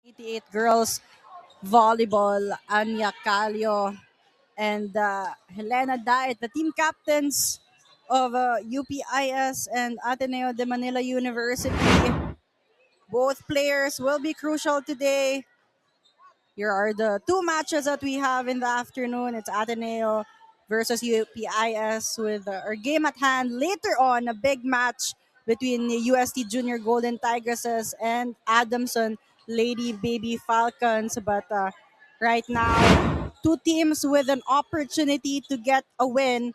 88 girls volleyball, Anya Calio and Helena Daet, the team captains of UPIS and Ateneo de Manila University. Both players will be crucial today. Here are the two matches that we have in the afternoon. It's Ateneo versus UPIS with our game at hand. Later on, a big match between the UST Junior Golden Tigresses and Adamson Lady Baby Falcons. But right now, two teams with an opportunity to get a win.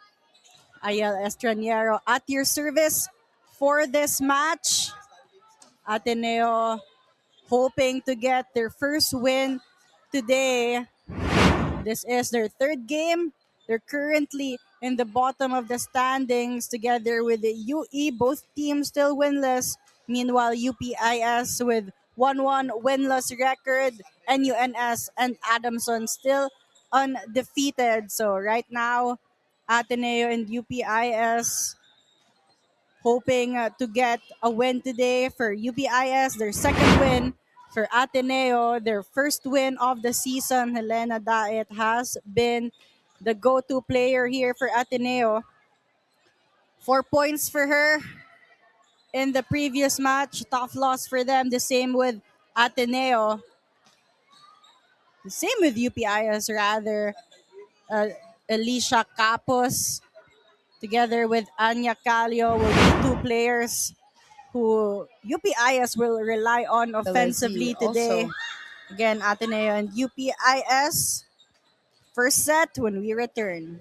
Ayel Estraniero at your service for this match. Ateneo hoping to get their first win today. This is their third game. They're currently in the bottom of the standings together with the UE. Both teams still winless. Meanwhile, UPIS with 1-1 winless record. NUNS and Adamson still undefeated. So right now, Ateneo and UPIS hoping to get a win today for UPIS, their second win. For Ateneo, their first win of the season. Helena Daet has been the go-to player here for Ateneo. 4 points for her in the previous match. Tough loss for them. The same with Ateneo. The same with UPIS, rather. Uh, Alicia Capos together with Anya Calio will be two players who UPIS will rely on offensively today. Again, Ateneo and UPIS. First set when we return.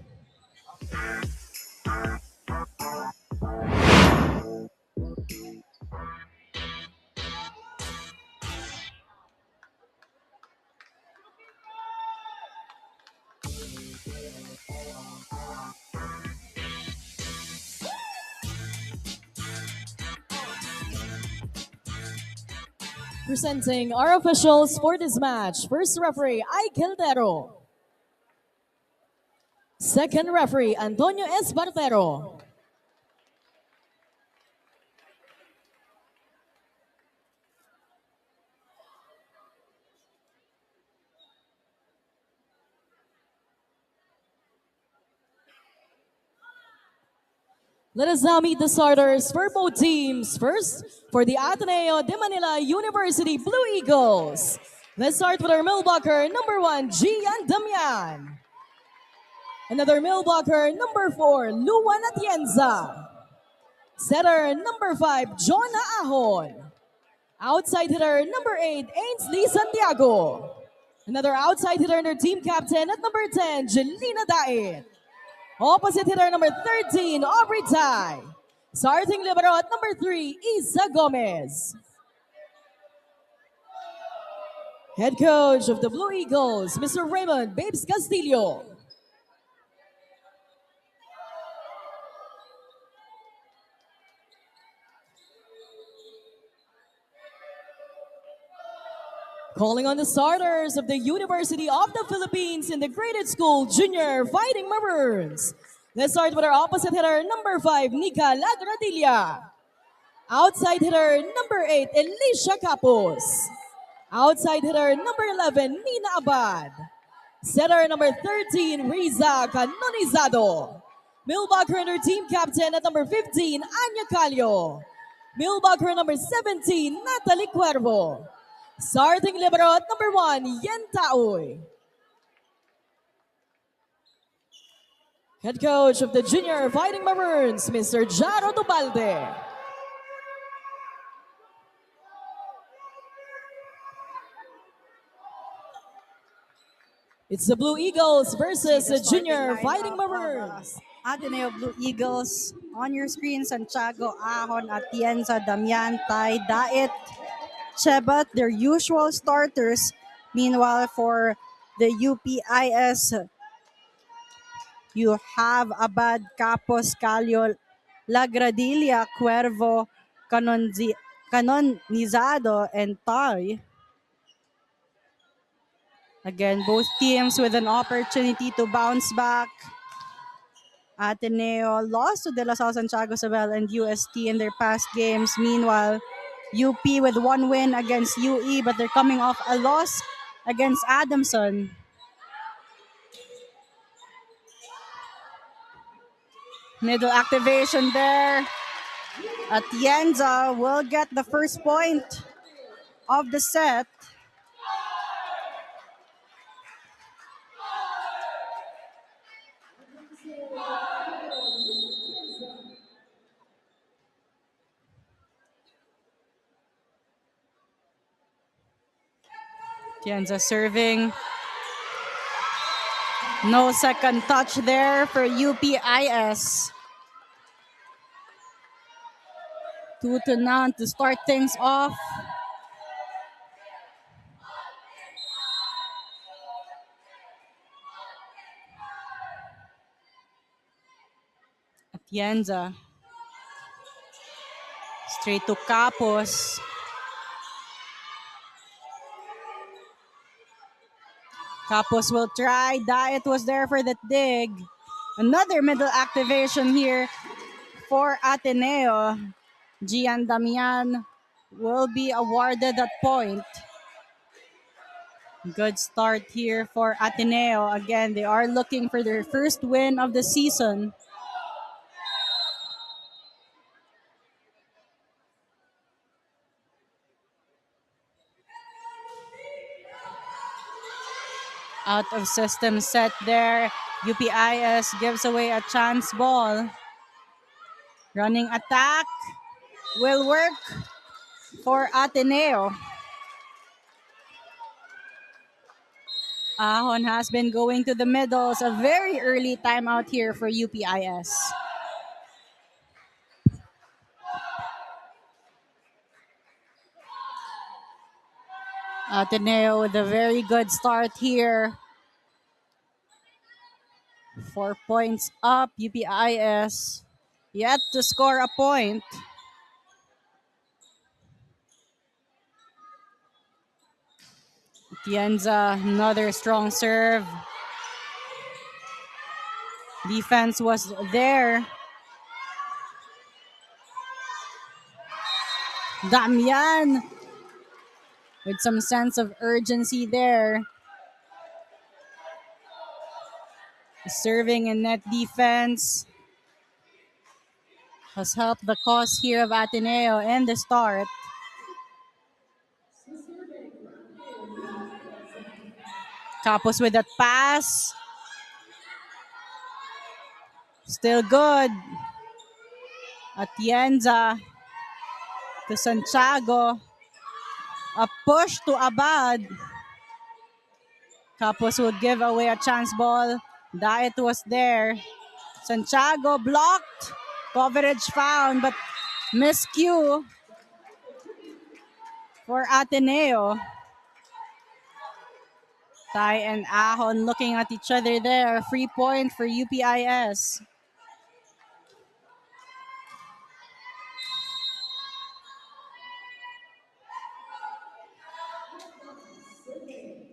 Presenting our officials for this match. First referee, Ay Caldero. Second referee, Antonio Espartero. Let us now meet the starters for both teams. First, for the Ateneo de Manila University Blue Eagles. Let's start with our middle blocker, number 1, Gian Damian. Another middle blocker, number 4, Luan Atienza. Setter, number 5, Jonah Ahon. Outside hitter, number 8, Ainsley Santiago. Another outside hitter, their team captain at number 10, Jelena Daet. Opposite hitter, number 13, Aubrey Tai. Starting libero at number 3, Isa Gomez. Head coach of the Blue Eagles, Mr. Raymond Babes Castillo. Calling on the starters of the University of the Philippines in the graded school Junior Fighting Maroons. Let's start with our opposite hitter, number 5, Nika Lagradilla. Outside hitter, number 8, Alicia Capos. Outside hitter, number 11, Nina Abad. Setter number 13, Riza Canonizado. Milbacher and her team captain at number 15, Anya Calio. Milbacher number 17, Natalie Cuervo. Starting libero at number 1, Yen Taoy. Head coach of the Junior Fighting Maroons, Mr. Jaro Dubalde. It's the Blue Eagles versus the Junior Fighting Maroons. Ateneo Blue Eagles on your screen. Santiago, Ahon, Atienza, Damian, Tai, Daet, Chebat, their usual starters. Meanwhile, for the UPIS, you have Abad, Capos, Calio, Lagradilla, Cuervo, Canonizado, and Tai. Again, both teams with an opportunity to bounce back. Ateneo lost to De La Salle Santiago Sabel and UST in their past games. Meanwhile, UP with one win against UE, but they're coming off a loss against Adamson. Middle activation there. Atienza will get the first point of the set. Atienza serving. No second touch there for UPIS. 2-0 to start things off. Atienza. Straight to Capos. Capos will try. Diet was there for that dig. Another middle activation here for Ateneo. Gian Damian will be awarded that point. Good start here for Ateneo. Again, they are looking for their first win of the season. Out of system set there. UPIS gives away a chance ball. Running attack will work for Ateneo. Ahon has been going to the middles. A very early timeout here for UPIS. Ateneo with a very good start here. 4 points up. UPIS yet to score a point. Tienza, another strong serve. Defense was there. Damian with some sense of urgency there. Serving and net defense has helped the cause here of Ateneo in the start. Capos with that pass. Still good. Atienza to Santiago. A push to Abad. Capos would give away a chance ball. Diet was there. Santiago blocked. Coverage found, but miscue for Ateneo. Tai and Ahon looking at each other there. Free point for UPIS.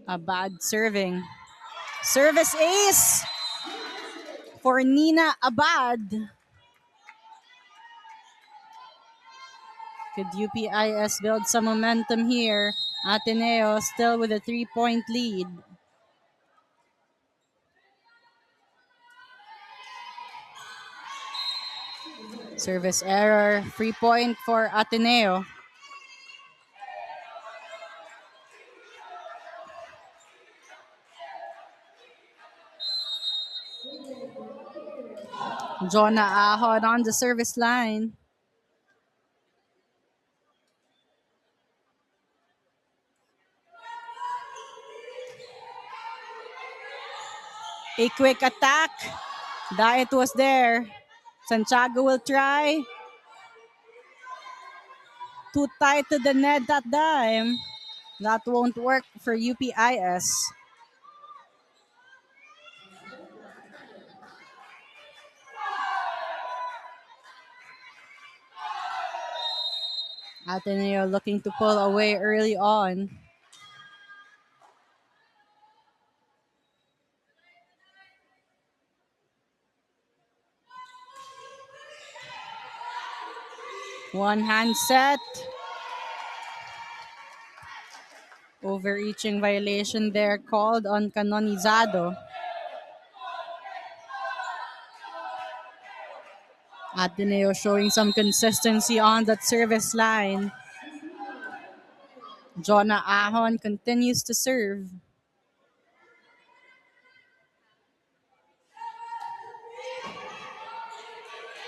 Abad serving. Service ace for Nina Abad. Could UPIS build some momentum here? Ateneo still with a 3-point lead. Service error. Free point for Ateneo. Jonah Ahon on the service line. A quick attack. Diet was there. Santiago will try. Too tight to the net that time. That won't work for UPIS. Ateneo looking to pull away early on. One hand set. Overreaching violation there called on Canonizado. Ateneo showing some consistency on that service line. Jonah Ahon continues to serve.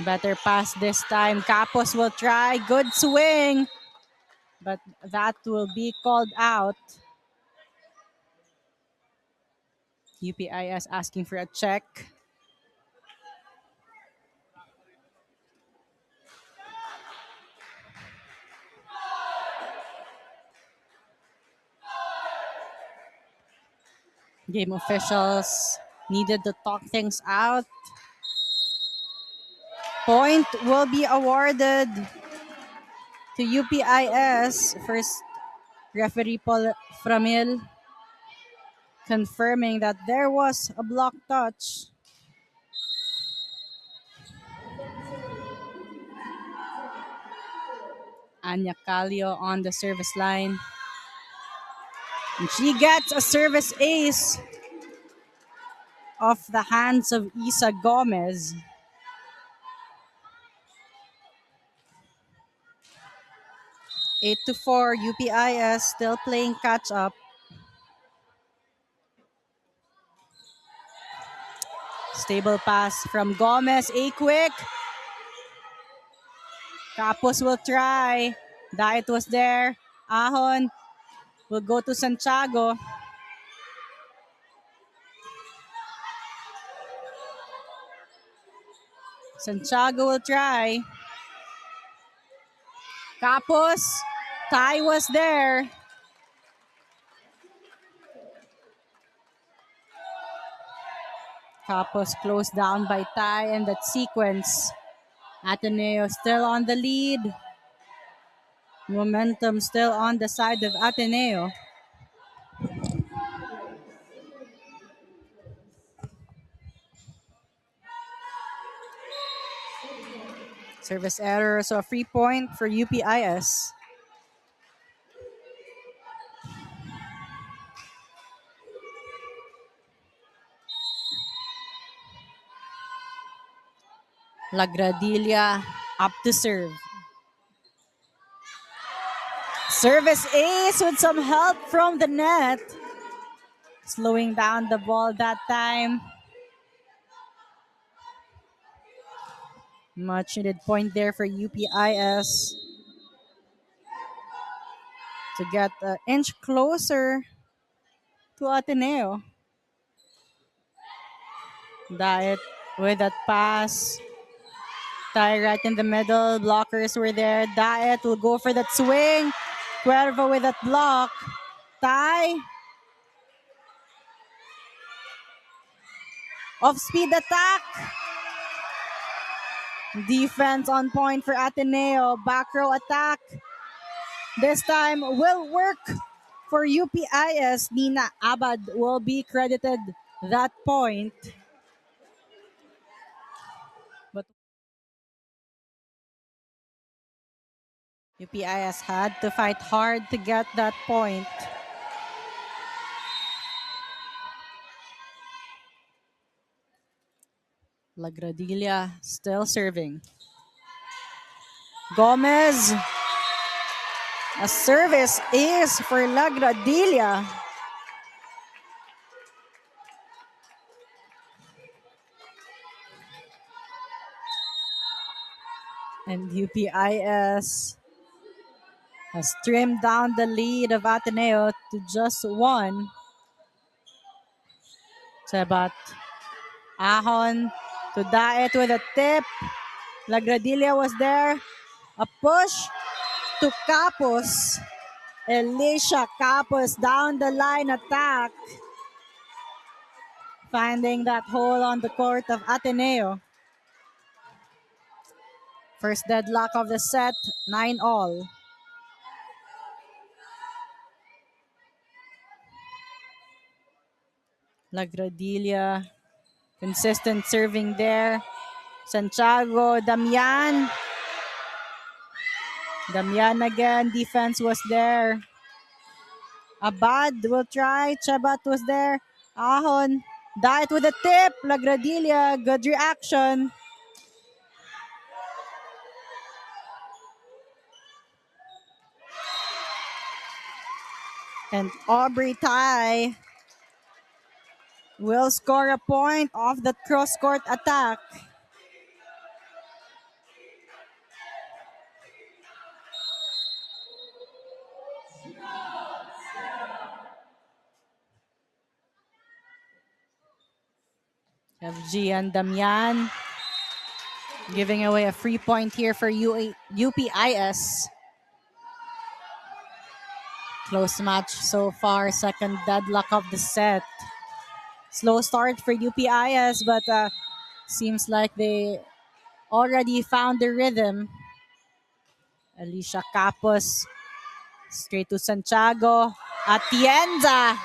Better pass this time. Capos will try. Good swing. But that will be called out. UPIS asking for a check. Game officials needed to talk things out. Point will be awarded to UPIS. First, referee Paul Framil confirming that there was a block touch. Anya Calio on the service line. And she gets a service ace off the hands of Isa Gomez. Eight to 4, UPIS still playing catch up. Stable pass from Gomez, a quick. Capos will try. Diet was there. Ahon will go to Santiago. Santiago will try. Capos, Ty was there. Capos closed down by Ty in that sequence. Ateneo still on the lead. Momentum still on the side of Ateneo. Service error, so a free point for UPIS. Lagradilla up to serve. Service ace with some help from the net. Slowing down the ball that time. Much needed point there for UPIS to get an inch closer to Ateneo. Diet with that pass. Ty right in the middle. Blockers were there. Diet will go for that swing. Cuervo with that block. Ty. Off-speed attack. Defense on point for Ateneo. Back row attack. This time will work for UPIS. Nina Abad will be credited that point. But UPIS had to fight hard to get that point. Lagradilla still serving. Gomez. A service is for Lagradilla. And UPIS has trimmed down the lead of Ateneo to just one. Sabat. Ahon to Daet with a tip. Lagradilla was there. A push to Capos. Elisha Capos down the line attack. Finding that hole on the court of Ateneo. First deadlock of the set, 9-all. Lagradilla, consistent serving there. Santiago, Damian. Damian again, defense was there. Abad will try. Chabat was there. Ahon. Diet with a tip. Lagradilla. Good reaction. And Aubrey Tai will score a point off that cross-court attack. Have Gian Damian giving away a free point here for UPIS. Close match so far, second deadlock of the set. Slow start for UPIS, but seems like they already found the rhythm. Alicia Capos, straight to Santiago. Atienza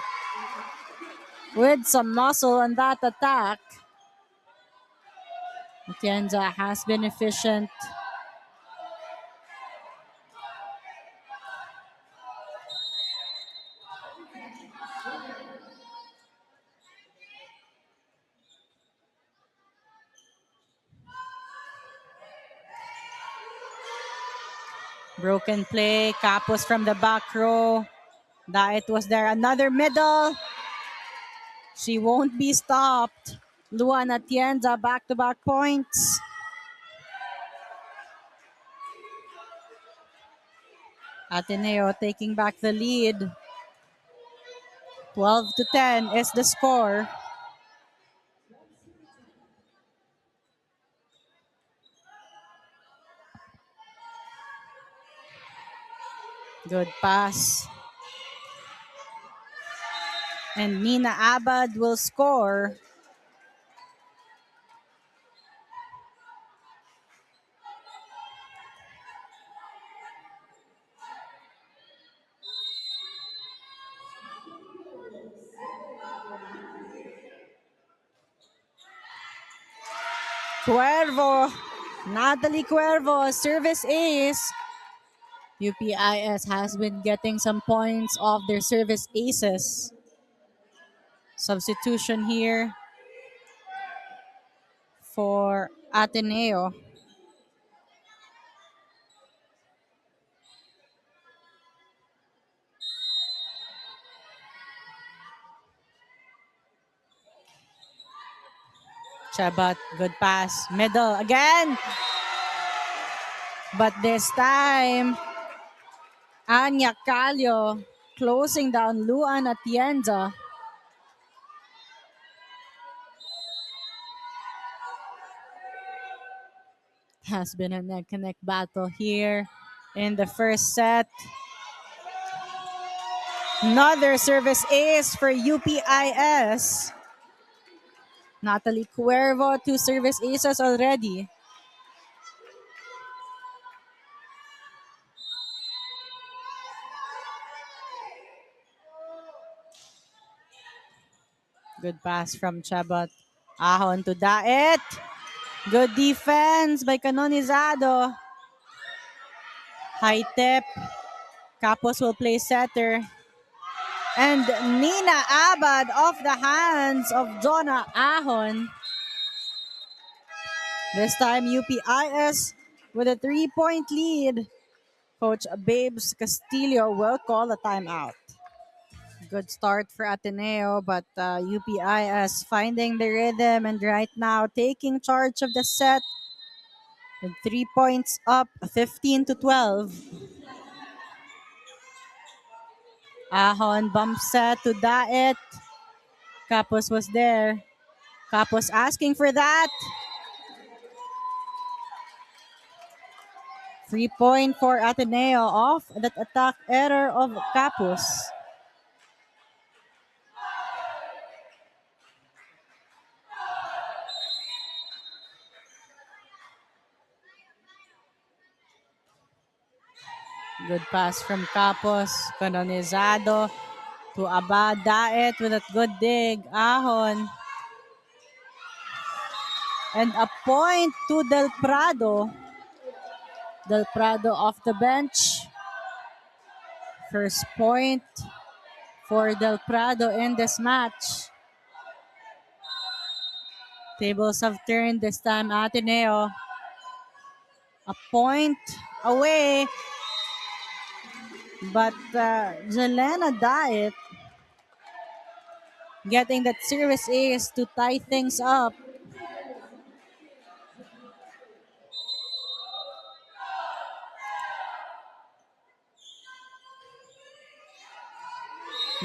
with some muscle on that attack. Atienza has been efficient. Broken play, Capos from the back row. Daet was there, another middle. She won't be stopped. Luan Atienza, back-to-back points. Ateneo taking back the lead. 12-10 is the score. Good pass. And Nina Abad will score. Cuervo, Natalie Cuervo, service ace. UPIS has been getting some points off their service aces. Substitution here for Ateneo. Chabat, good pass. Middle again. But this time, Anya Calio closing down Luan Atienza. Has been a neck-and-neck battle here in the first set. Another service ace for UPIS. Natalie Cuervo, 2 service aces already. Good pass from Chabot. Ahon to Daet. Good defense by Canonizado. High tip. Capos will play setter. And Nina Abad off the hands of Donna Ahon. This time UPIS with a 3-point lead. Coach Babes Castillo will call a timeout. Good start for Ateneo, but UPIS finding the rhythm and right now taking charge of the set. With 3 points up, 15-12. Ahon bump set to Daet. Capos was there. Capos asking for that. 3-point for Ateneo off that attack error of Capos. Good pass from Capos. Canonizado to Abad. Daet with a good dig. Ahon. And a point to Del Prado. Del Prado off the bench. First point for Del Prado in this match. Tables have turned this time. Ateneo a point away, but Jelena Diet getting that service ace to tie things up.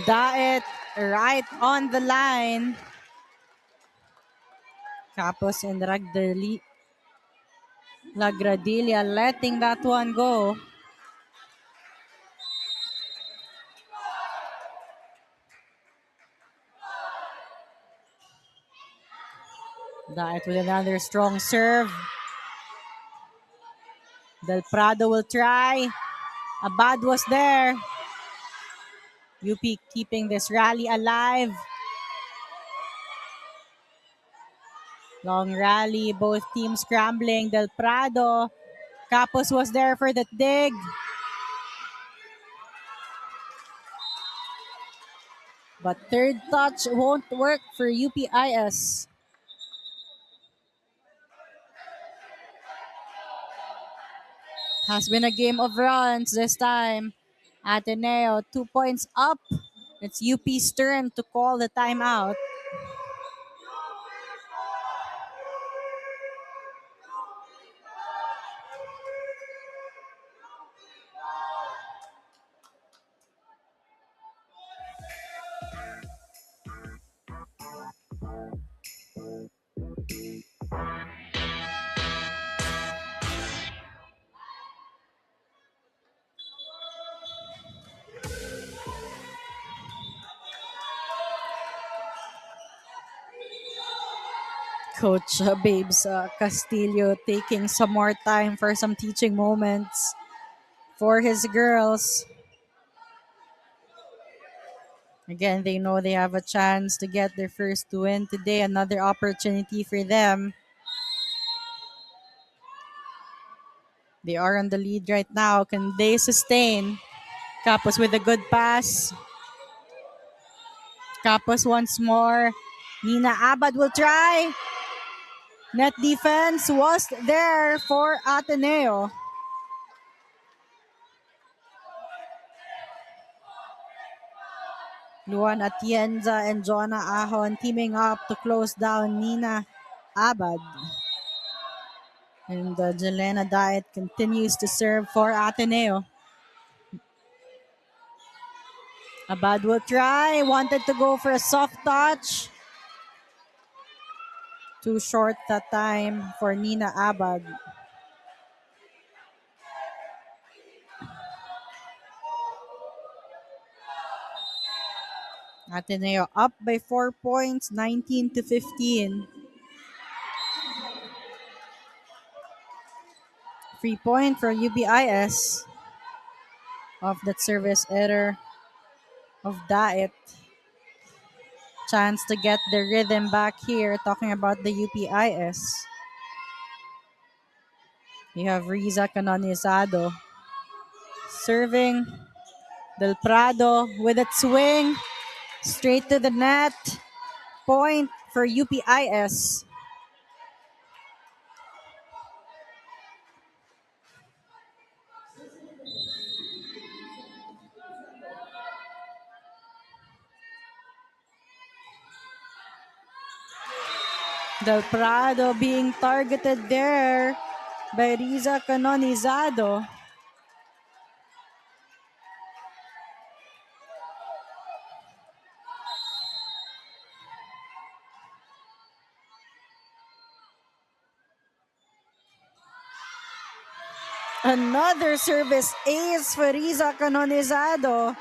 Diet right on the line. Capos and Lagradilla letting that one go. Diet with another strong serve. Del Prado will try. Abad was there. UP keeping this rally alive. Long rally, both teams scrambling. Del Prado. Capos was there for the dig. But third touch won't work for UPIS. Has been a game of runs this time. Ateneo 2 points up. It's UP's turn to call the timeout. Coach Babes Castillo taking some more time for some teaching moments for his girls. Again, they know they have a chance to get their first win today. Another opportunity for them. They are on the lead right now. Can they sustain? Capos with a good pass. Capos once more. Nina Abad will try. Net defense was there for Ateneo. Luan Atienza and Jonah Ahon teaming up to close down Nina Abad. And Jelena Diet continues to serve for Ateneo. Abad will try. Wanted to go for a soft touch. Too short that time for Nina Abad. Ateneo up by 4 points, 19-15. Free point for UBIS of that service error of Daet. Chance to get the rhythm back here, talking about the UPIS. You have Riza Canonizado serving. Del Prado with a swing straight to the net. Point for UPIS. Del Prado being targeted there by Riza Canonizado. Another service ace for Riza Canonizado.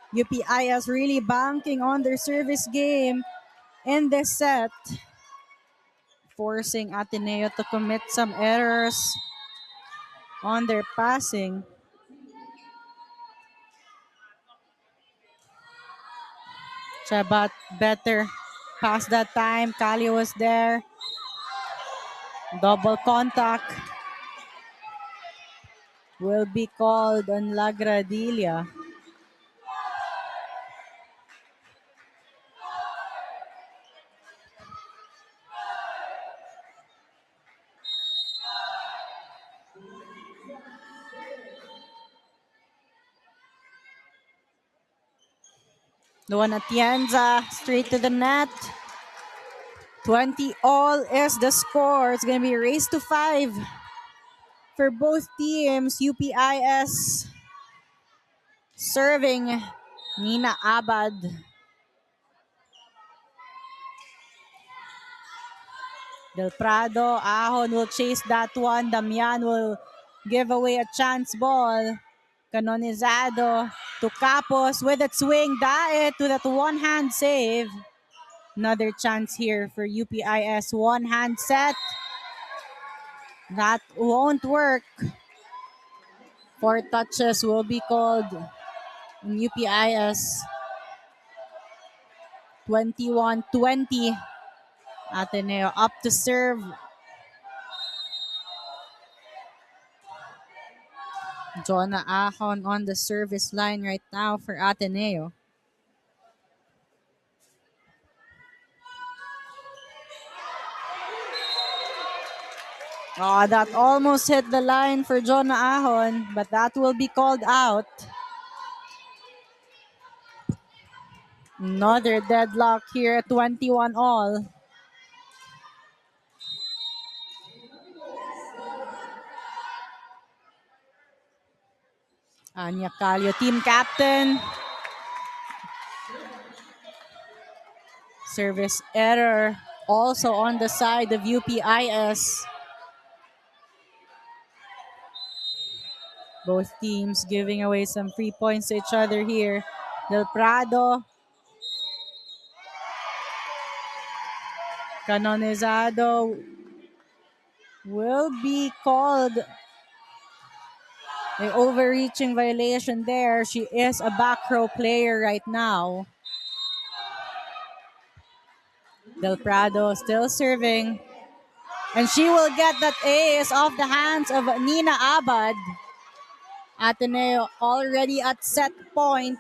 UPIS really banking on their service game in this set, forcing Ateneo to commit some errors on their passing. Chabat better pass that time. Kali was there. Double contact will be called on Lagradilla. Luan Atienza straight to the net. 20 all is the score. It's going to be a race to 5 for both teams. UPIS serving Nina Abad. Del Prado, Ahon will chase that one. Damian will give away a chance ball. Canonizado to Capos with a swing. Daet to that one-hand save. Another chance here for UPIS. One-hand set. That won't work. 4 touches will be called in UPIS. 21-20. Ateneo up to serve. Jonah Ahon on the service line right now for Ateneo. Oh, that almost hit the line for Jonah Ahon, but that will be called out. Another deadlock here at 21 all. Anya Calio, team captain. Service error also on the side of UPIS. Both teams giving away some free points to each other here. Del Prado. Canonizado will be called an overreaching violation there. She is a back row player right now. Del Prado still serving. And she will get that ace off the hands of Nina Abad. Ateneo already at set point.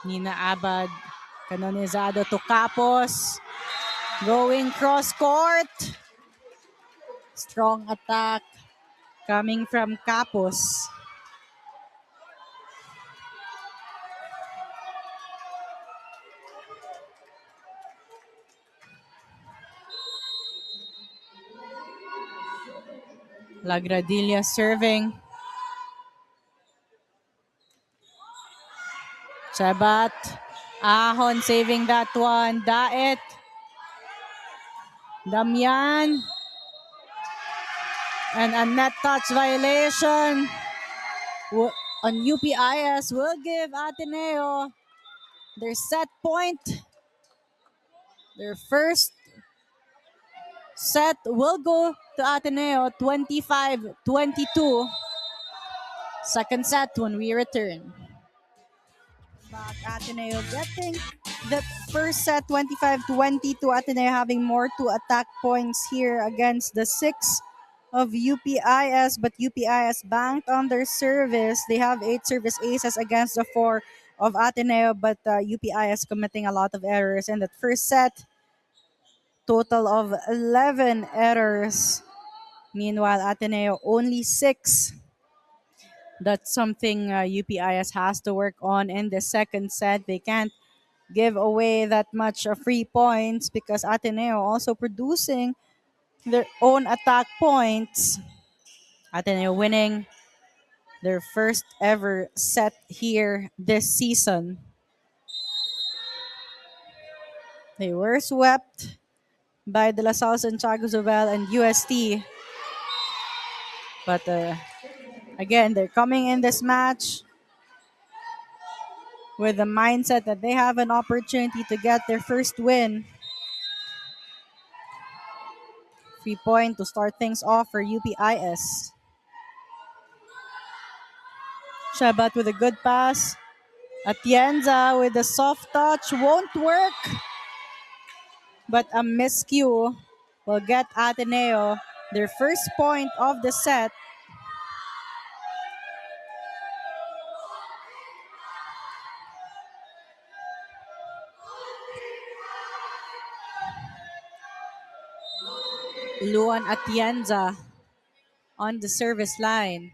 Nina Abad, Canonizado to Capos. Going cross court. Strong attack coming from Capos. Lagradilla serving. Chabat. Ahon saving that one. Daet. Damian. And a net touch violation on UPIS will give Ateneo their set point. Their first set will go to Ateneo 25-22. Second set when we return. Back Ateneo getting the first set 25-22. Ateneo having more to attack points here against the 6 of UPIS, but UPIS banked on their service. They have 8 service aces against the 4 of Ateneo, but UPIS committing a lot of errors in that first set. Total of 11 errors. Meanwhile, Ateneo only 6. That's something UPIS has to work on in the second set. They can't give away that much free points because Ateneo also producing their own attack points. Ateneo winning their first ever set here this season. They were swept by De La Salle, Santiago Zobel, and UST. But again, they're coming in this match with the mindset that they have an opportunity to get their first win. Free point to start things off for UPIS. Shabat with a good pass. Atienza with a soft touch. Won't work. But a miscue will get Ateneo their first point of the set. Luan Atienza on the service line.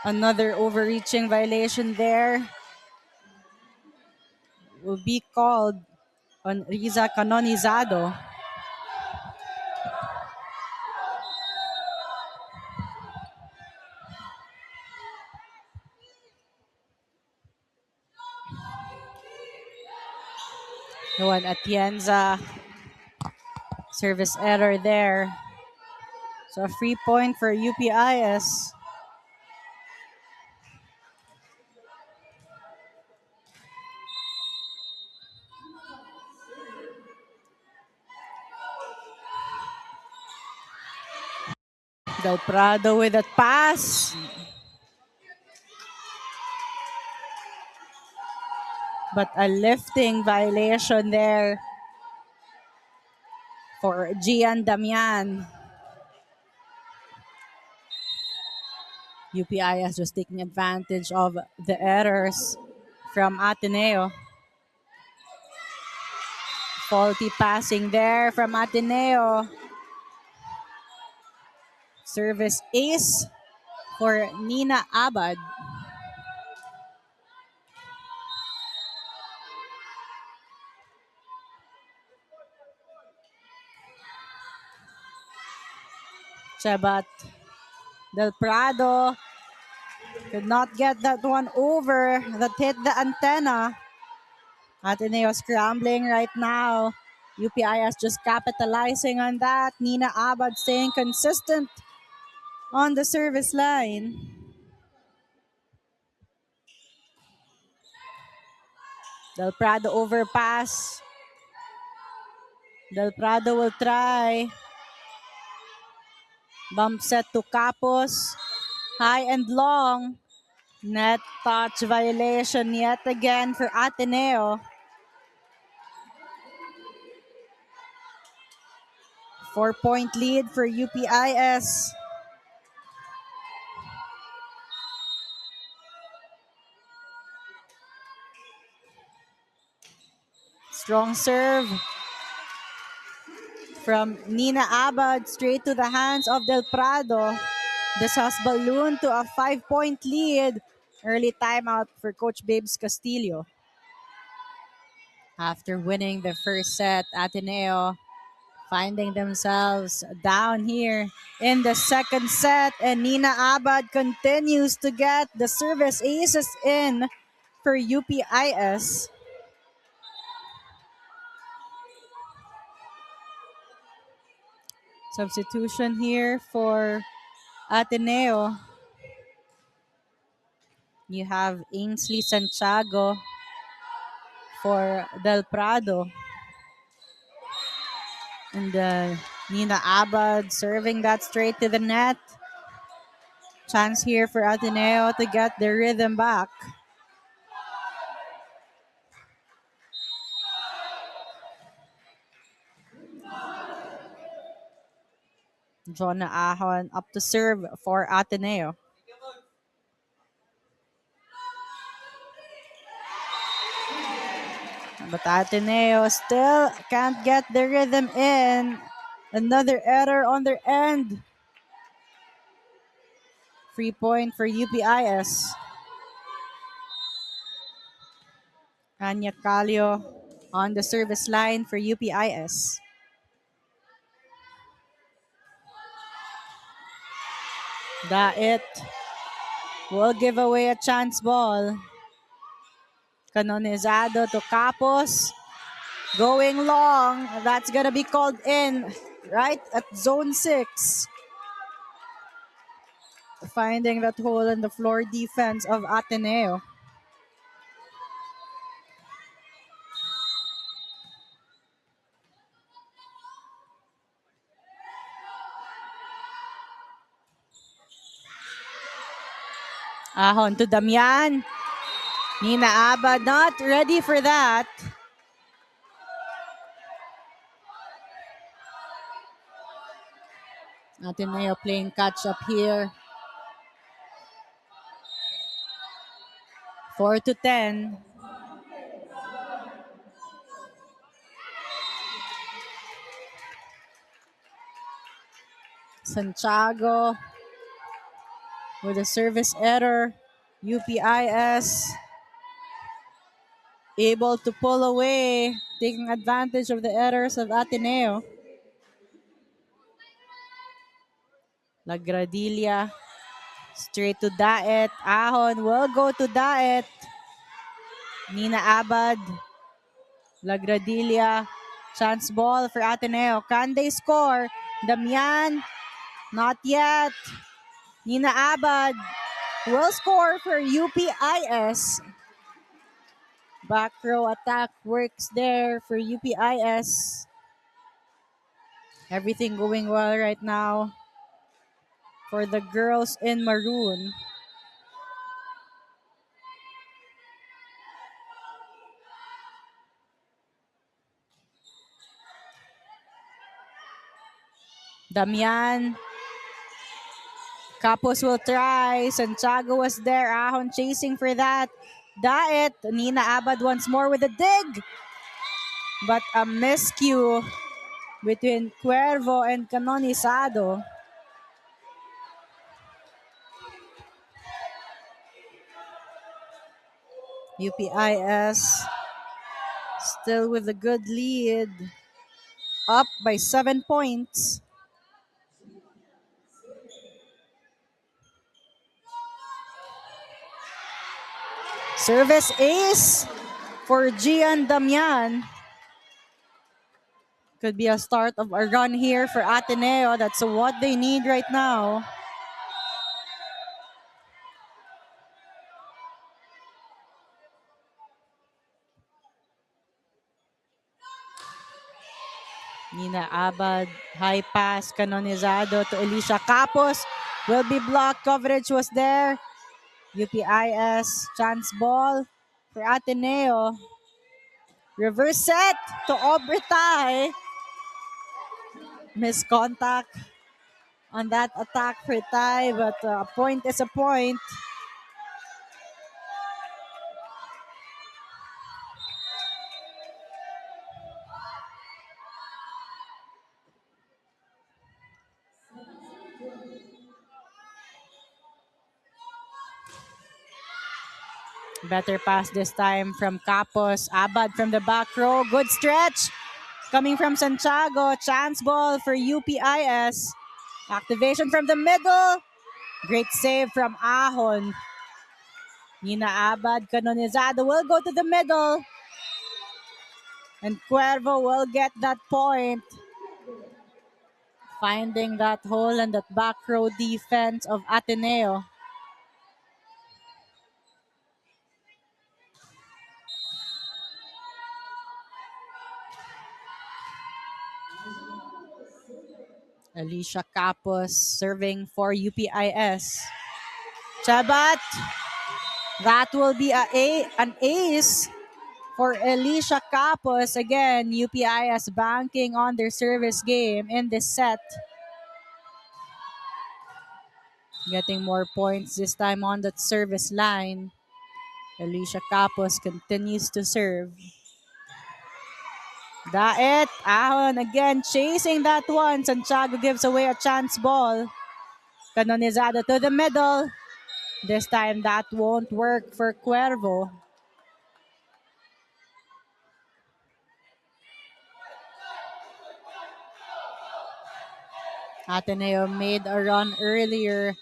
Another overreaching violation there will be called on Riza Canonizado. Luan Atienza, service error there. So a free point for UPIS. Del Prado with that pass. But a lifting violation there for Gian Damian. UPIS just taking advantage of the errors from Ateneo. Faulty passing there from Ateneo. Service ace for Nina Abad. Chabat Del Prado could not get that one over. That hit the antenna. Ateneo scrambling right now. UPIS just capitalizing on that. Nina Abad staying consistent on the service line. Del Prado overpass. Del Prado will try. Bump set to Capos. High and long. Net touch violation yet again for Ateneo. 4-point lead for UPIS. Strong serve from Nina Abad straight to the hands of Del Prado. This has ballooned to a 5-point lead. Early timeout for Coach Babes Castillo. After winning the first set, Ateneo finding themselves down here in the second set, and Nina Abad continues to get the service aces in for UPIS. Substitution here for Ateneo. You have Ainsley Santiago for Del Prado. And Nina Abad serving that straight to the net. Chance here for Ateneo to get their rhythm back. Jonah Ahon up to serve for Ateneo. But Ateneo still can't get the rhythm in. Another error on their end. Free point for UPIS. Anya Calio on the service line for UPIS. Dait will give away a chance ball. Canonizado to Capos. Going long. That's going to be called in right at zone 6. Finding that hole in the floor defense of Ateneo. Ahon to Damian. Nina Abad not ready for that. Ateneo playing catch up here. 4-10. Santiago with a service error. UPIS able to pull away, taking advantage of the errors of Ateneo. Lagradilla straight to Daet. Ahon will go to Daet. Nina Abad. Lagradilla. Chance ball for Ateneo. Can they score? Damian. Not yet. Nina Abad will score for UPIS. Back row attack works there for UPIS. Everything going well right now for the girls in maroon. Damian. Capos will try. Santiago was there. Ahon chasing for that. Daet. Nina Abad once more with a dig. But a miscue between Cuervo and Canonizado. UPIS still with a good lead. Up by 7 points. Service ace for Gian Damian. Could be a start of a run here for Ateneo. That's what they need right now. Nina Abad, high pass, Canonizado to Alicia Capos. Will be blocked. Coverage was there. UPIS, chance ball for Ateneo. Reverse set to Obretay. Miscontact on that attack for Tay, but a point is a point. Better pass this time from Capos. Abad from the back row. Good stretch. Coming from Santiago. Chance ball for UPIS. Activation from the middle. Great save from Ahon. Nina Abad. Canonizado will go to the middle. And Cuervo will get that point. Finding that hole in that back row defense of Ateneo. Alicia Capos serving for UPIS. Chabat. That will be an ace for Alicia Capos. Again, UPIS banking on their service game in this set. Getting more points this time on that service line. Alicia Capos continues to serve. Daet, Ahon again chasing that one. Santiago gives away a chance ball. Canonizado to the middle. This time that won't work for Cuervo. Ateneo made a run earlier,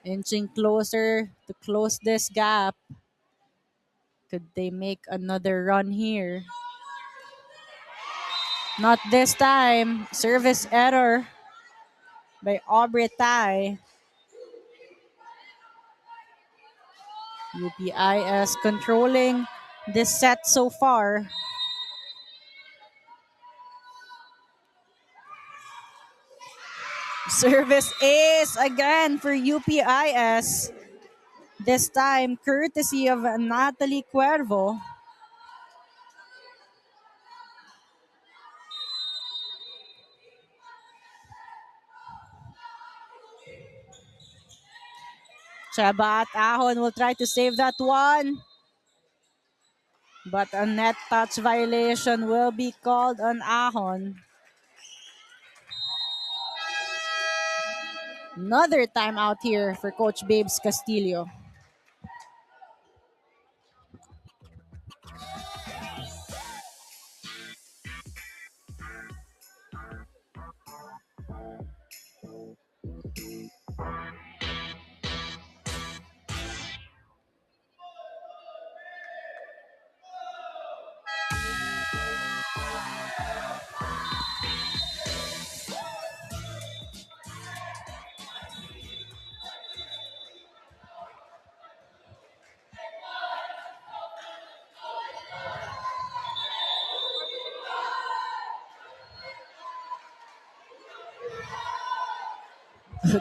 inching closer to close this gap. Could they make another run here? Not this time. Service error by Obretay. UPIS controlling this set so far. Service ace again for UPIS. This time, courtesy of Natalie Cuervo. Cheba at Ahon will try to save that one. But a net touch violation will be called on Ahon. Another timeout here for Coach Babes Castillo.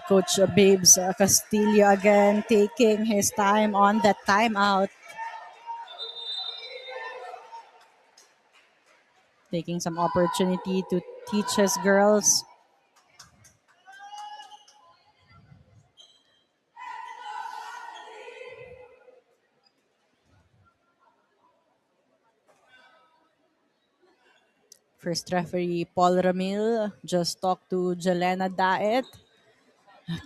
Coach Babes Castillo again taking his time on that timeout. Taking some opportunity to teach his girls. First referee Paul Ramil just talked to Jelena Daet.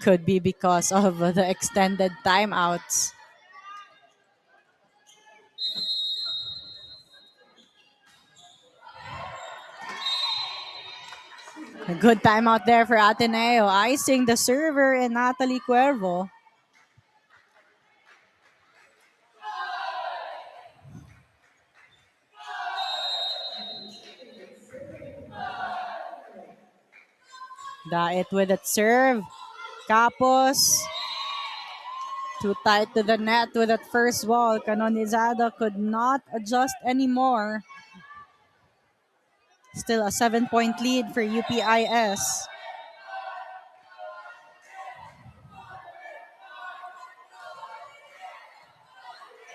Could be because of the extended timeouts. A good timeout there for Ateneo, icing the server and Natalie Cuervo. Daet with it serve. Capos. Too tight to the net with that first ball. Canonizada could not adjust anymore. Still a 7-point lead for UPIS.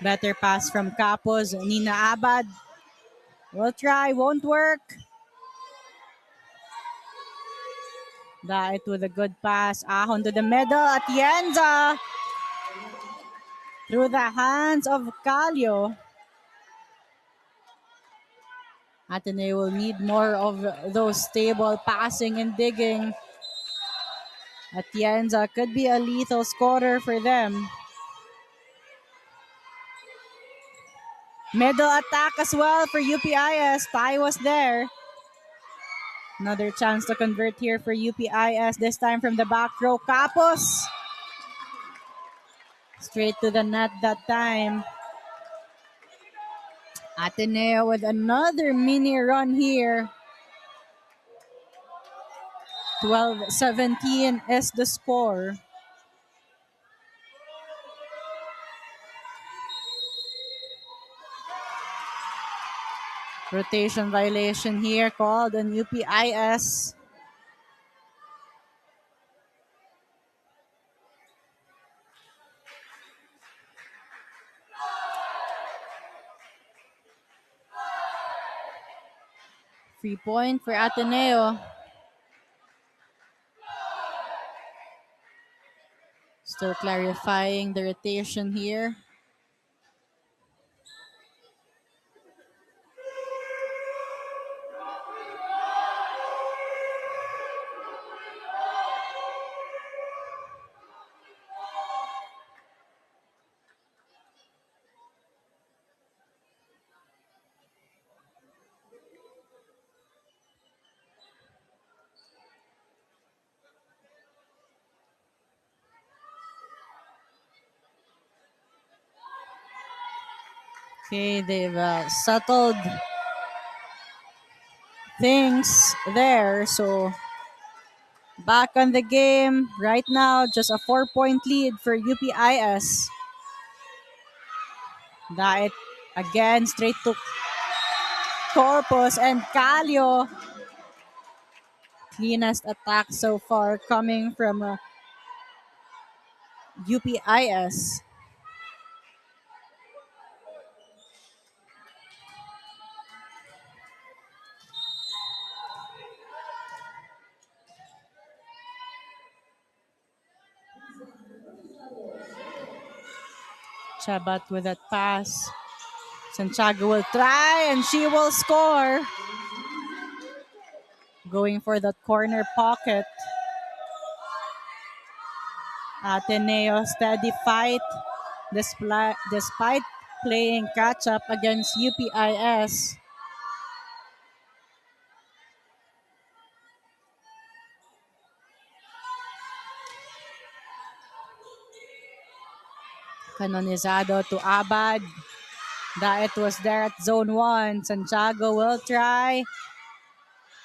Better pass from Capos. Nina Abad will try, won't work. Daet with a good pass. Ahon to the middle. Atienza through the hands of Calio. Ateneo will need more of those stable passing and digging. Atienza could be a lethal scorer for them. Middle attack as well for UPIS. Tai was there. Another chance to convert here for UPIS, this time from the back row. Capos. Straight to the net that time. Ateneo with another mini run here. 12-17 is the score. Rotation violation here called on UPIS. Free point for Ateneo. Still clarifying the rotation here. Okay, they've settled things there. So back on the game right now, just a 4-point lead for UPIS. Daet again straight to Corpus and Calio. Cleanest attack so far coming from UPIS. Chabat with that pass. Santiago will try and she will score. Going for that corner pocket. Ateneo steady fight despite playing catch up against UPIS. Canonizado to Abad. Daet was there at zone 1. Santiago will try.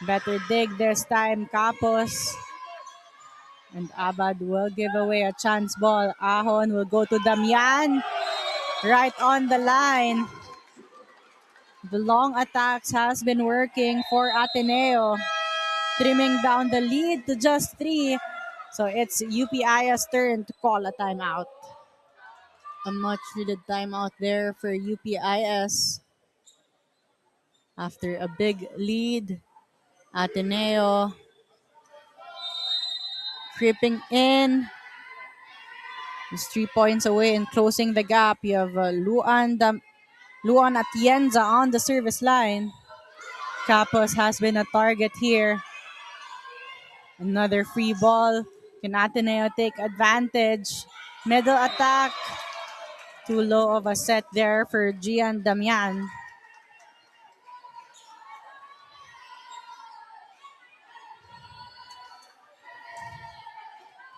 Better dig this time, Capos. And Abad will give away a chance ball. Ahon will go to Damian. Right on the line. The long attacks has been working for Ateneo. Trimming down the lead to just 3. So it's UPI's turn to call a timeout. A much needed timeout there for UPIS. After a big lead, Ateneo creeping in. Just 3 points away and closing the gap. You have Luan Atienza on the service line. Capos has been a target here. Another free ball. Can Ateneo take advantage? Middle attack. Too low of a set there for Gian Damian.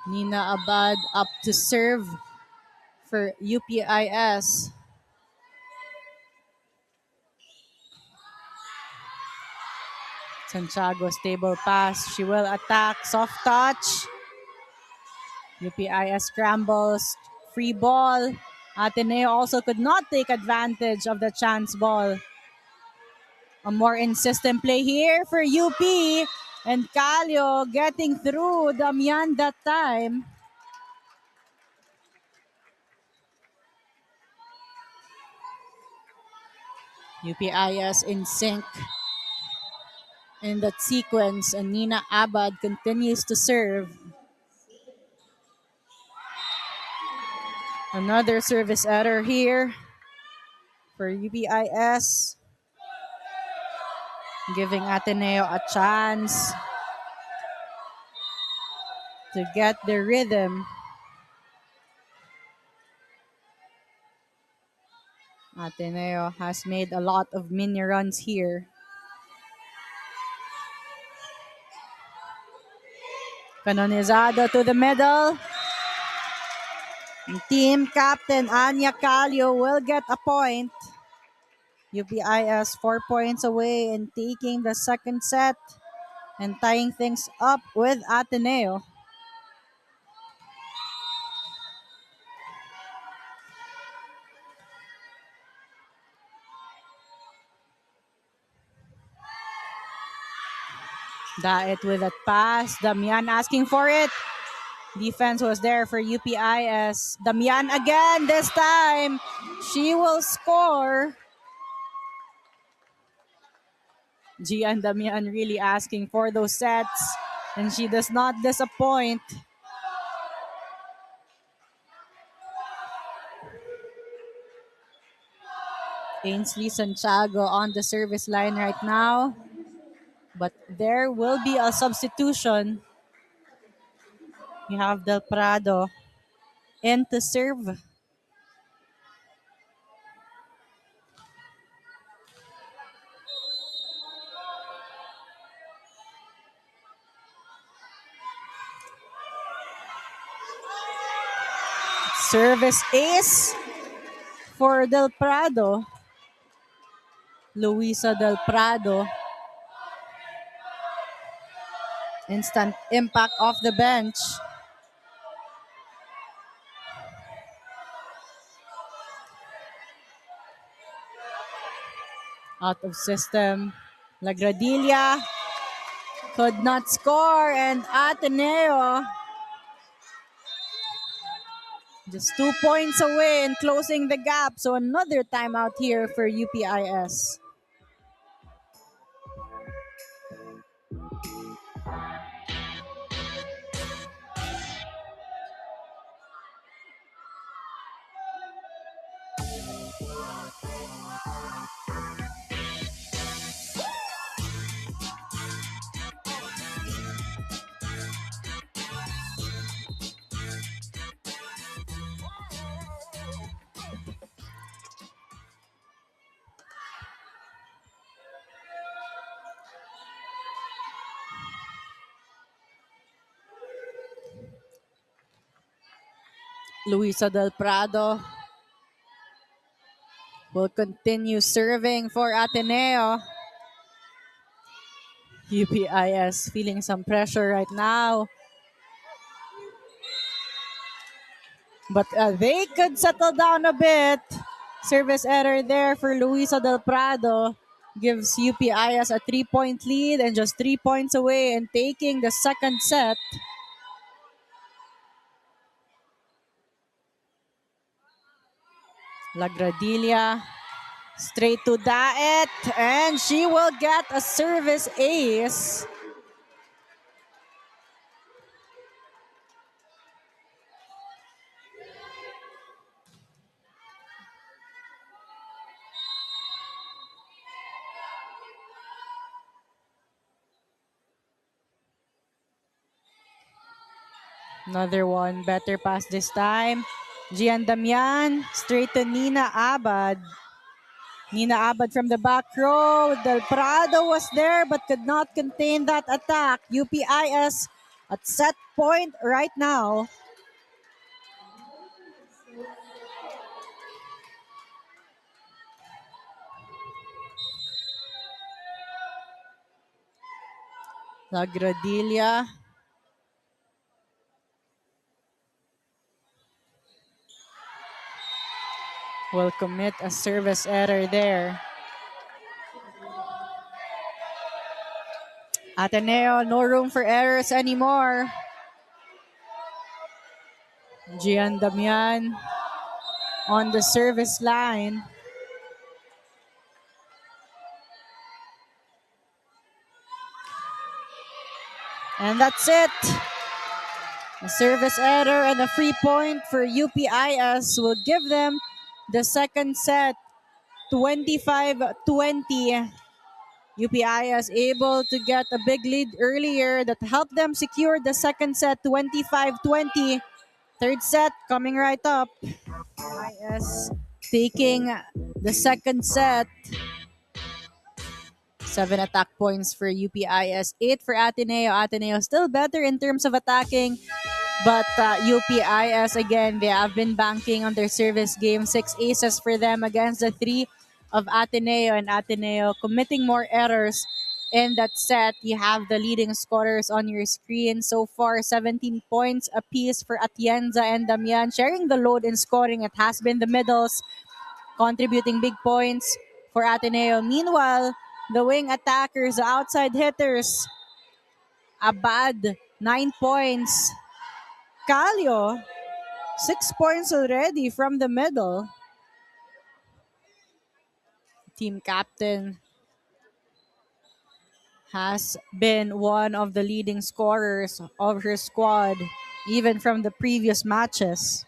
Nina Abad up to serve for UPIS. Santiago stable pass. She will attack. Soft touch. UPIS scrambles. Free ball. Ateneo also could not take advantage of the chance ball. A more insistent play here for UP. And Calio getting through Damian that time. UPIS in sync in that sequence, and Nina Abad continues to serve. Another service error here for UPIS, giving Ateneo a chance to get the rhythm. Ateneo has made a lot of mini runs here. Canonizado to the middle. And team captain Anya Calio will get a point. UPIS 4 points away and taking the second set and tying things up with Ateneo. Daet with that pass. Damian asking for it. Defense was there for UPIS. Damian again this time. She will score. Gian Damian really asking for those sets, and she does not disappoint. Ainsley Santiago on the service line right now. But there will be a substitution. You have Del Prado in to serve. Service ace for Del Prado. Luisa Del Prado. Instant impact off the bench. Out of system. Lagradilla could not score, and Ateneo just 2 points away and closing the gap. So another timeout here for UPIS. Luisa Del Prado will continue serving for Ateneo. UPIS feeling some pressure right now. But they could settle down a bit. Service error there for Luisa Del Prado. Gives UPIS a 3-point lead and just 3 points away and taking the second set. Lagradilla straight to Daet and she will get a service ace. Another one, better pass this time. Gian Damian, straight to Nina Abad. Nina Abad from the back row. Del Prado was there but could not contain that attack. UPIS at set point right now. Lagradilla. Will commit a service error there. Ateneo, no room for errors anymore. Gian Damian on the service line. And that's it. A service error and a free point for UPIS will give them the second set, 25-20. UPIS able to get a big lead earlier that helped them secure the second set, 25-20. Third set coming right up. UPIS taking the second set. 7 attack points for UPIS, 8 for Ateneo. Ateneo still better in terms of attacking. But UPIS, again, they have been banking on their service game. 6 aces for them against the 3 of Ateneo. And Ateneo committing more errors in that set. You have the leading scorers on your screen. So far, 17 points apiece for Atienza and Damian. Sharing the load in scoring, it has been the middles contributing big points for Ateneo. Meanwhile, the wing attackers, the outside hitters, Abad, 9 points. Calio, 6 points already from the middle. Team captain has been one of the leading scorers of her squad, even from the previous matches.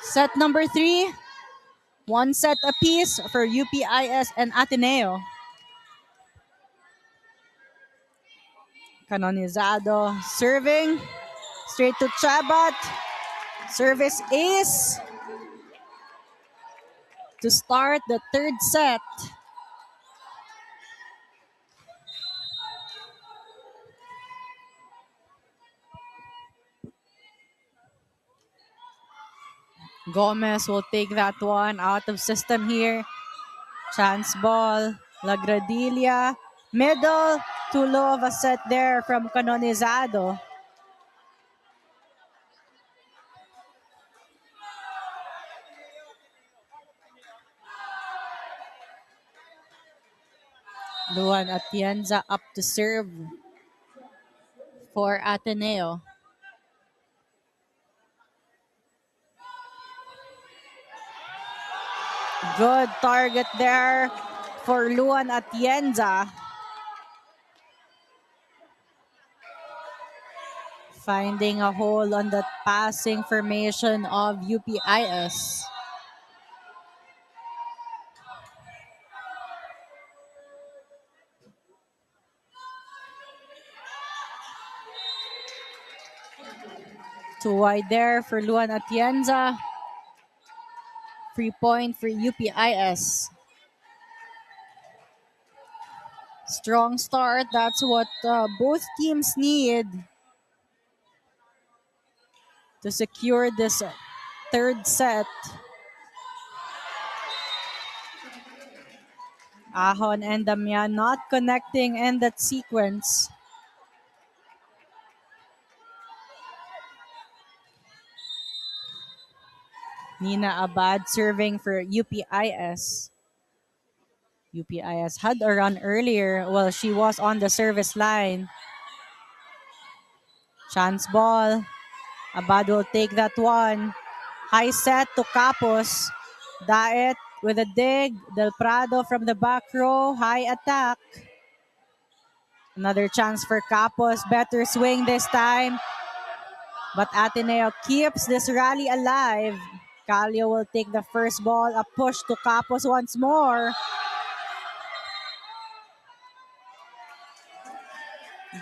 Set number 3, 1 set apiece for UPIS and Ateneo. Canonizado serving straight to Chabat. Service ace to start the third set. Gomez will take that one out of system here. Chance ball. Lagradilla. Middle. Too low of a set there from Canonizado. Luan Atienza up to serve for Ateneo. Good target there for Luan Atienza. Finding a hole on the passing formation of UPIS. Too wide there for Luan Atienza. Free point for UPIS. strong start. That's what both teams need to secure this third set. Ahon and Damian not connecting in that sequence. Nina Abad serving for UPIS. UPIS had a run earlier while she was on the service line. Chance ball. Abad will take that one. High set to Capos. Daet with a dig. Del Prado from the back row. High attack. Another chance for Capos. Better swing this time. But Ateneo keeps this rally alive. Calio will take the first ball. A push to Capos once more.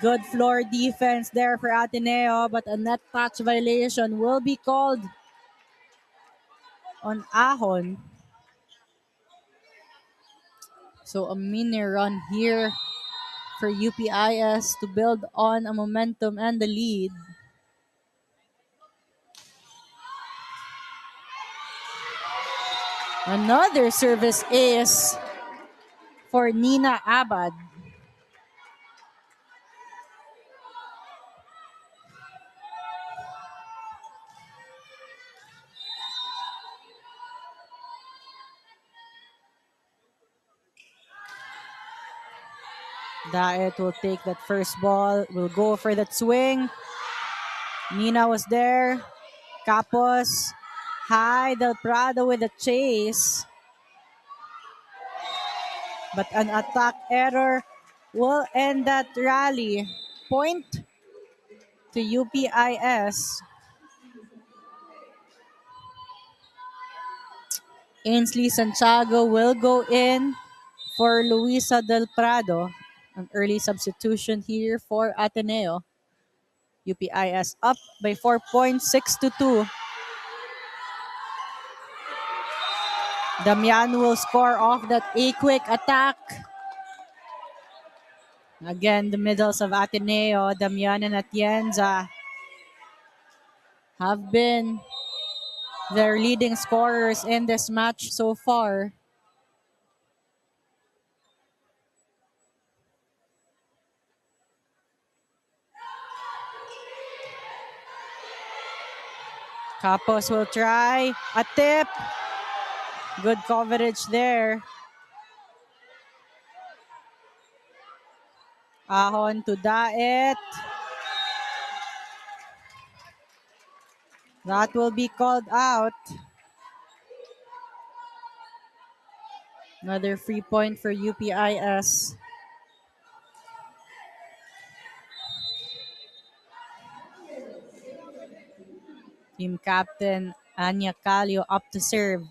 Good floor defense there for Ateneo, but a net touch violation will be called on Ahon. So a mini run here for UPIS to build on a momentum and the lead. Another service ace for Nina Abad. Daet will take that first ball, will go for that swing. Nina was there. Capos, high, Del Prado with a chase. But an attack error will end that rally. Point to UPIS. Ainsley Santiago will go in for Luisa Del Prado. An early substitution here for Ateneo. UPIS up by 4 points, 6-2. Damian will score off that A-quick attack. Again, the middles of Ateneo, Damian and Atienza have been their leading scorers in this match so far. Capos will try a tip. Good coverage there. Ahon to Daet. That will be called out. Another free point for UPIS. Team captain Anya Calio up to serve.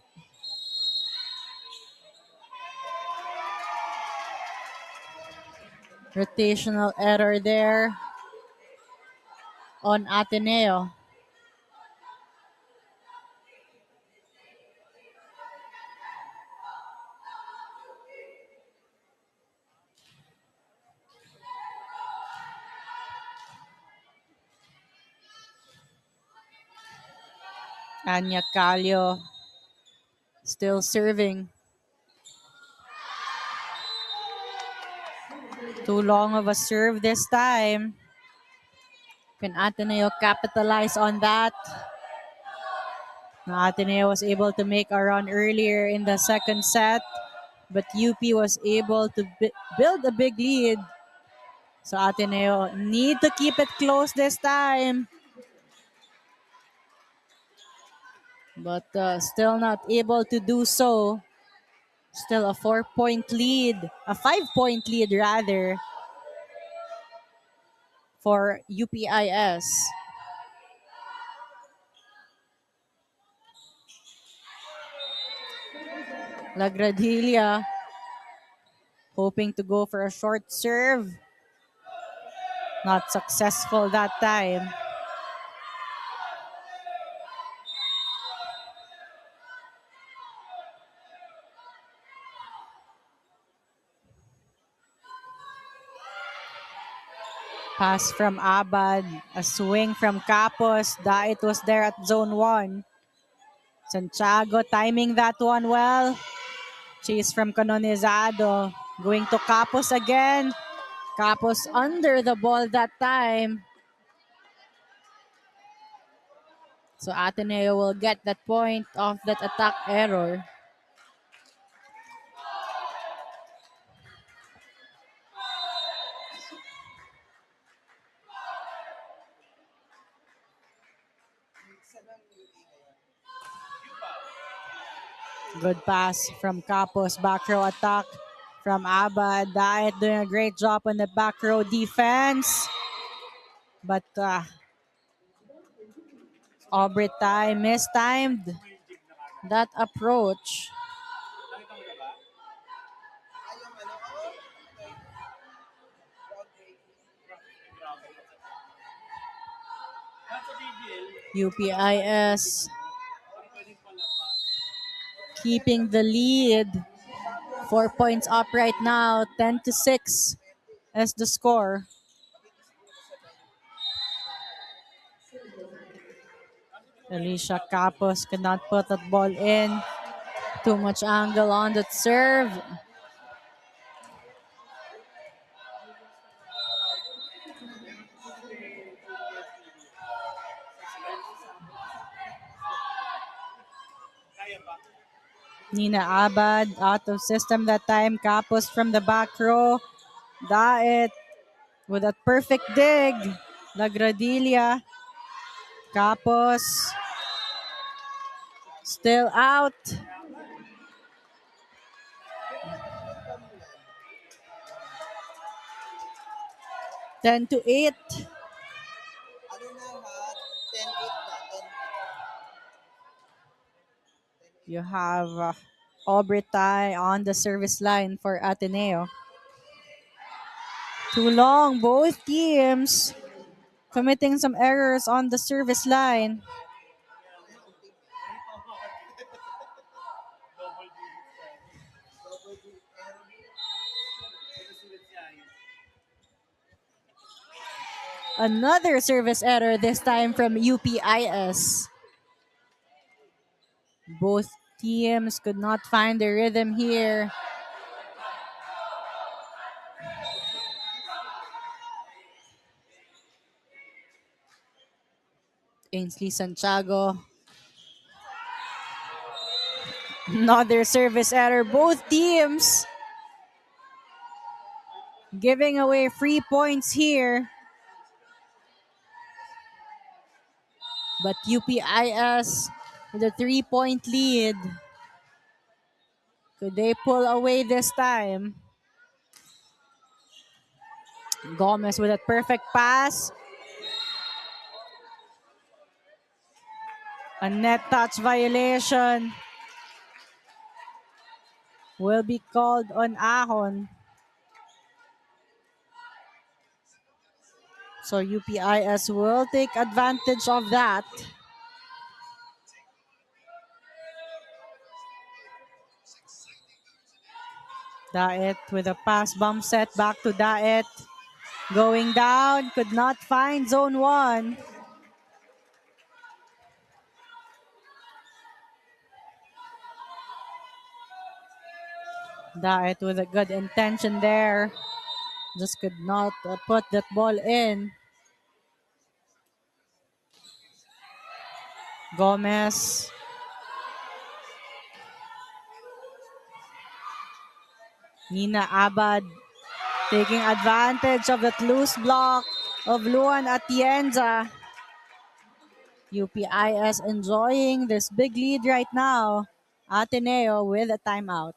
Rotational error there on Ateneo. Anya Calio still serving. Too long of a serve this time. Can Ateneo capitalize on that? Ateneo was able to make a run earlier in the second set, but UP was able to build a big lead. So Ateneo need to keep it close this time. But still not able to do so. Still a 4-point lead, a 5-point lead rather, for UPIS. Lagradilla hoping to go for a short serve. Not successful that time. Pass from Abad. A swing from Capos. Dait was there at zone 1. Santiago timing that one well. Chase from Canonizado. Going to Capos again. Capos under the ball that time. So Ateneo will get that point of that attack error. Good pass from Capos. Back row attack from Abad. Dait doing a great job on the back row defense. But Aubrey mistimed that approach. UPIS keeping the lead. 4 points up right now. 10-6 as the score. Alicia Capos could not put that ball in. Too much angle on that serve. Nina Abad out of system that time. Capos from the back row. Dait with a perfect dig. Lagradilla. Capos still out. Ten to 8. You have Aubrey on the service line for Ateneo. Too long, both teams committing some errors on the service line. Another service error, this time from UPIS. Both teams could not find the rhythm here. Ainsley Santiago. Another service error. Both teams giving away free points here. But UPIS with a 3-point lead. Could they pull away this time? Gomez with a perfect pass. A net touch violation will be called on Ahon. So UPIS will take advantage of that. Dait with a pass bump set back to Dait. Going down, could not find zone 1. Dait with a good intention there. Just could not put that ball in. Gomez. Nina Abad taking advantage of that loose block of Luan Atienza. UPIS enjoying this big lead right now. Ateneo with a timeout.